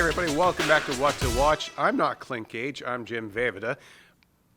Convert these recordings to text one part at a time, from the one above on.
everybody. Welcome back to What to Watch. I'm not Clint Gage. I'm Jim Vavida.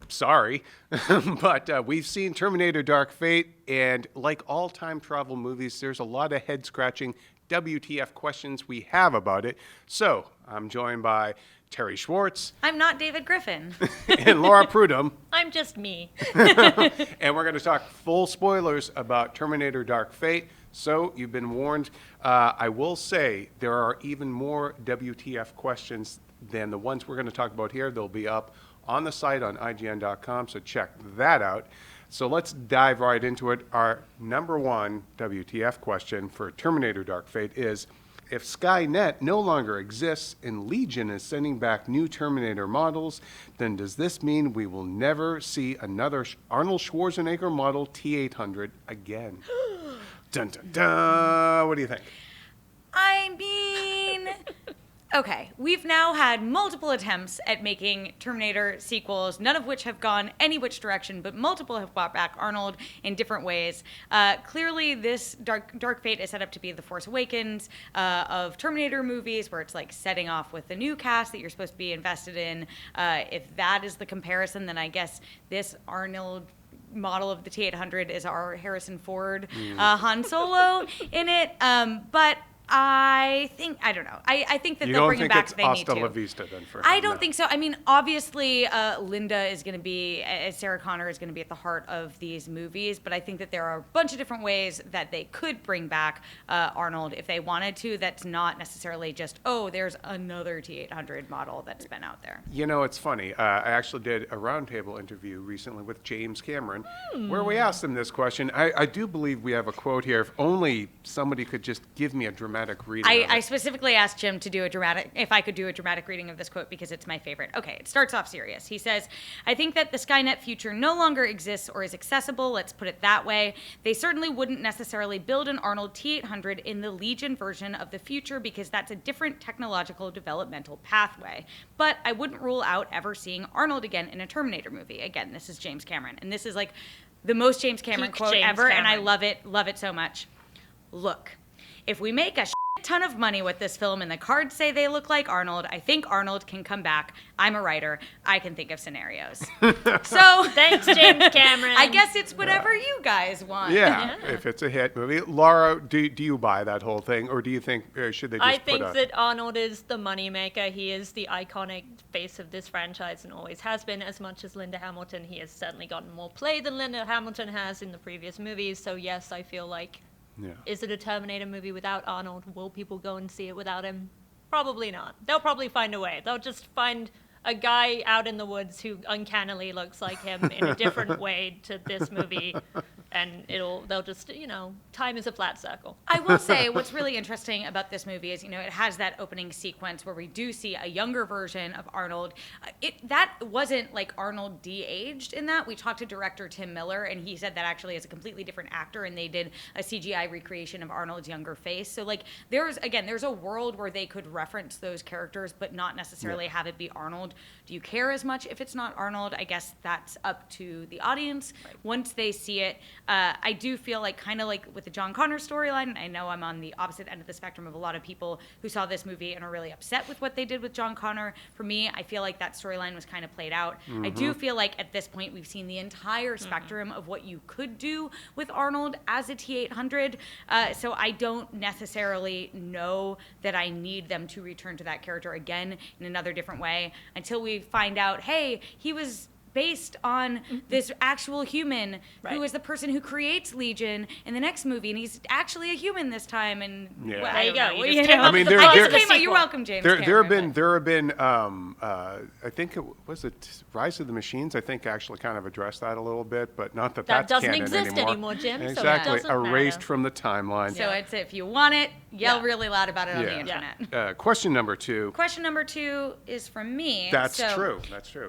Sorry. But we've seen Terminator Dark Fate, and like all time travel movies, there's a lot of head-scratching WTF questions we have about it. So I'm joined by Terry Schwartz. I'm not David Griffin. And Laura Prudhomme. I'm just me. And we're going to talk full spoilers about Terminator Dark Fate. So you've been warned. I will say there are even more WTF questions than the ones we're going to talk about here. They'll be up on the site on IGN.com, so check that out. So let's dive right into it. Our number one WTF question for Terminator Dark Fate is, if Skynet no longer exists and Legion is sending back new Terminator models, then does this mean we will never see another Arnold Schwarzenegger model T-800 again? Dun, dun, dun. What do you think? I mean, okay, we've now had multiple attempts at making Terminator sequels, none of which have gone any which direction, but multiple have brought back Arnold in different ways. Clearly, this Dark Fate is set up to be the Force Awakens of Terminator movies, where it's like setting off with the new cast that you're supposed to be invested in. If that is the comparison, then I guess this Arnold model of the T-800 is our Harrison Ford Han Solo in it. But I don't know. I think that they'll bring him back if they need to. You don't think it's Hasta La Vista then for him? I don't think so. I mean, obviously, Linda is going to be, Sarah Connor is going to be at the heart of these movies, but I think that there are a bunch of different ways that they could bring back Arnold if they wanted to. That's not necessarily just, oh, there's another T-800 model that's been out there. You know, it's funny. I actually did a roundtable interview recently with James Cameron where we asked him this question. I do believe we have a quote here. If only somebody could just give me a dramatic reading. I specifically asked Jim to do if I could do a dramatic reading of this quote because it's my favorite. Okay, it starts off serious. He says, I think that the Skynet future no longer exists or is accessible, let's put it that way. They certainly wouldn't necessarily build an Arnold T-800 in the Legion version of the future because that's a different technological developmental pathway. But I wouldn't rule out ever seeing Arnold again in a Terminator movie. Again, this is James Cameron. And this is like the most James Cameron quote ever, and I love it so much. Look, if we make a ton of money with this film and the cards say they look like Arnold, I think Arnold can come back. I'm a writer. I can think of scenarios. So thanks, James Cameron. I guess it's whatever you guys want. Yeah, if it's a hit movie. Laura, do you buy that whole thing, or do you think should they just I think that Arnold is the moneymaker. He is the iconic face of this franchise and always has been. As much as Linda Hamilton, he has certainly gotten more play than Linda Hamilton has in the previous movies. So yes, I feel like, is it a Terminator movie without Arnold? Will people go and see it without him? Probably not. They'll probably find a way. They'll just find a guy out in the woods who uncannily looks like him in a different way to this movie, and they'll just, time is a flat circle. I will say what's really interesting about this movie is, it has that opening sequence where we do see a younger version of Arnold. That wasn't like Arnold de-aged in that. We talked to director Tim Miller, and he said that actually is a completely different actor, and they did a CGI recreation of Arnold's younger face. So like there's a world where they could reference those characters but not necessarily have it be Arnold. Do you care as much if it's not Arnold? I guess that's up to the audience once they see it. I do feel like, kind of like with the John Connor storyline, I know I'm on the opposite end of the spectrum of a lot of people who saw this movie and are really upset with what they did with John Connor. For me, I feel like that storyline was kind of played out. I do feel like at this point we've seen the entire spectrum of what you could do with Arnold as a T-800. So I don't necessarily know that I need them to return to that character again in another different way until we find out, hey, he was based on this actual human who is the person who creates Legion in the next movie, and he's actually a human this time. And well, there you go. You're welcome, James. There have been. I think it was Rise of the Machines. I think actually kind of addressed that a little bit, but not that that's doesn't canon exist anymore, Jim. Exactly, so erased from the timeline. So it's if you want it, yell really loud about it on the internet. Question number two. Question number two is from me. That's true.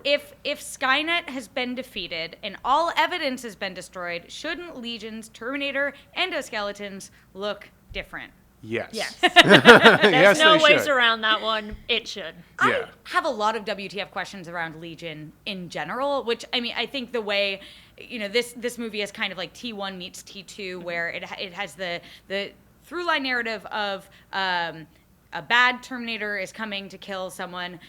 If Skynet has been defeated and all evidence has been destroyed, shouldn't Legion's Terminator endoskeletons look different? Yes. There's no ways around that one. It should. I have a lot of WTF questions around Legion in general, which, I mean, I think the way, this movie is kind of like T1 meets T2, where it has the through line narrative of a bad Terminator is coming to kill someone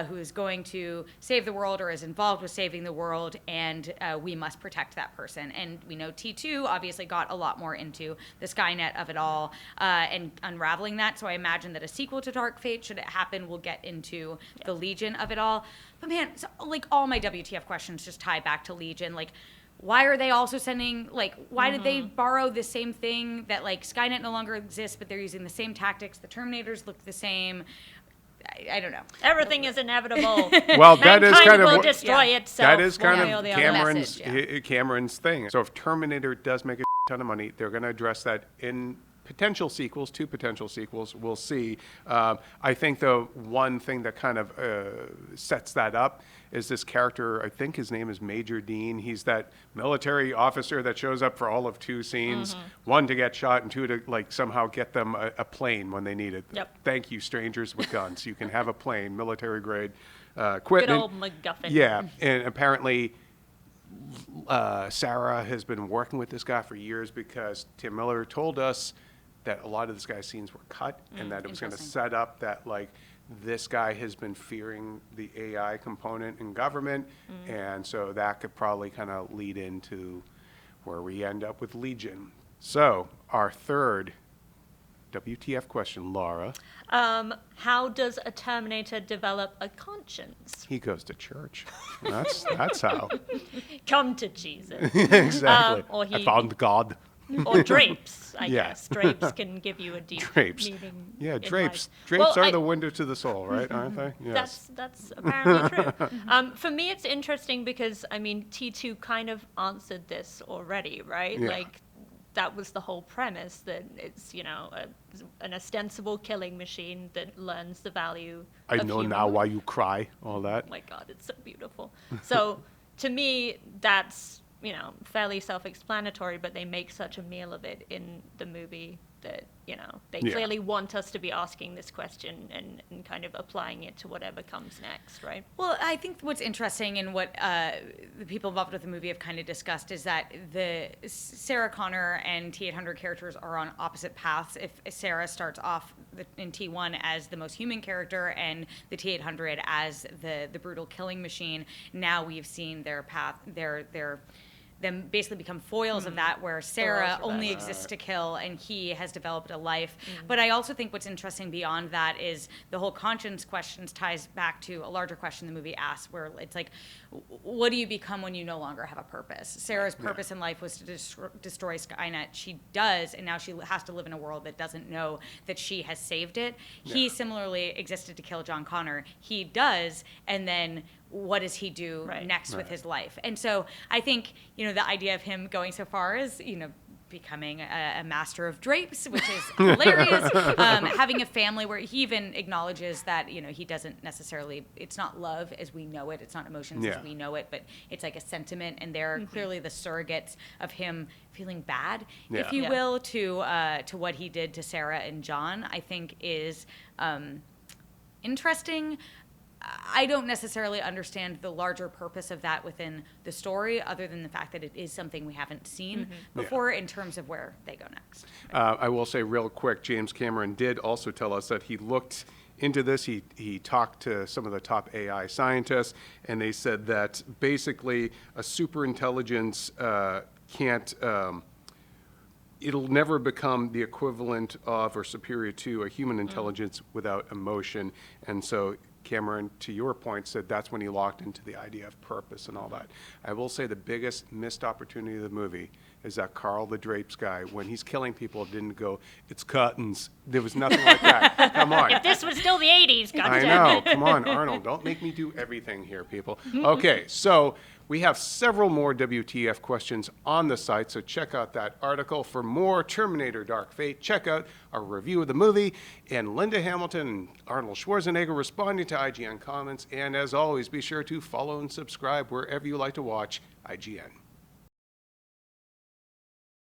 who is going to save the world or is involved with saving the world, and we must protect that person. And we know T2 obviously got a lot more into the Skynet of it all and unraveling that. So I imagine that a sequel to Dark Fate, should it happen, will get into the Legion of it all. But man, so, like, all my WTF questions just tie back to Legion. Like, why are they also sending, like, why did they borrow the same thing that, like, Skynet no longer exists, but they're using the same tactics? The Terminators look the same. I don't know. Everything is inevitable. Well, that is kind will of destroy itself. that is kind one way or of the other. Cameron's Message, Cameron's thing. So if Terminator does make a ton of money, they're going to address that in potential sequels, 2 potential sequels. We'll see. I think the one thing that kind of sets that up is this character. I think his name is Major Dean. He's that military officer that shows up for all of 2 scenes, 1 to get shot and 2 to like somehow get them a plane when they need it. Yep. Thank you, strangers with guns. You can have a plane, military grade equipment. Good old MacGuffin. Yeah, and apparently Sarah has been working with this guy for years because Tim Miller told us that a lot of this guy's scenes were cut and that it was going to set up that, like, this guy has been fearing the AI component in government, and so that could probably kind of lead into where we end up with Legion. So our third WTF question, Laura. How does a Terminator develop a conscience? He goes to church. That's how. Come to Jesus. Exactly. Or I found God. Or drapes, I Yeah. guess. Drapes can give you a deep Drapes. meaning. Yeah, in drapes. life. Drapes Well, are the window to the soul, right? Aren't they? Yes. That's apparently true. For me, it's interesting because, I mean, T2 kind of answered this already, right? Yeah. Like, that was the whole premise, that it's, you know, an ostensible killing machine that learns the value I of know human now life. why you cry, all that. Oh my God, it's so beautiful. So to me, that's, you know, fairly self-explanatory, but they make such a meal of it in the movie that, you know, they Yeah. clearly want us to be asking this question and kind of applying it to whatever comes next, right? Well, I think what's interesting and what the people involved with the movie have kind of discussed is that the Sarah Connor and T-800 characters are on opposite paths. If Sarah starts off in T1 as the most human character and the T-800 as the brutal killing machine, now we've seen their path, them basically become foils of that, where Sarah only exists to kill and he has developed a life. But I also think what's interesting beyond that is the whole conscience questions ties back to a larger question the movie asks, where it's like, what do you become when you no longer have a purpose? Sarah's purpose in life was to destroy Skynet. She does, and now she has to live in a world that doesn't know that she has saved it. He similarly existed to kill John Connor. He does, and then what does he do next with his life? And so I think, you know, the idea of him going so far as, you know, becoming a master of drapes, which is hilarious, having a family where he even acknowledges that, you know, he doesn't necessarily, it's not love as we know it, it's not emotions as we know it, but it's like a sentiment, and they're clearly the surrogates of him feeling bad, if you will, to what he did to Sarah and John, I think is interesting. I don't necessarily understand the larger purpose of that within the story, other than the fact that it is something we haven't seen before in terms of where they go next. I will say real quick, James Cameron did also tell us that he looked into this. He talked to some of the top AI scientists, and they said that basically a super intelligence can't, it'll never become the equivalent of or superior to a human intelligence without emotion. And so Cameron, to your point, said that's when he locked into the idea of purpose and all that. I will say the biggest missed opportunity of the movie is that Carl the Drapes guy, when he's killing people, didn't go, "It's curtains." There was nothing like that. Come on. If this was still the 80s, I goddamn know. it. Come on, Arnold. Don't make me do everything here, people. Okay, so we have several more WTF questions on the site, so check out that article. For more Terminator Dark Fate, check out our review of the movie and Linda Hamilton and Arnold Schwarzenegger responding to IGN comments. And as always, be sure to follow and subscribe wherever you like to watch IGN.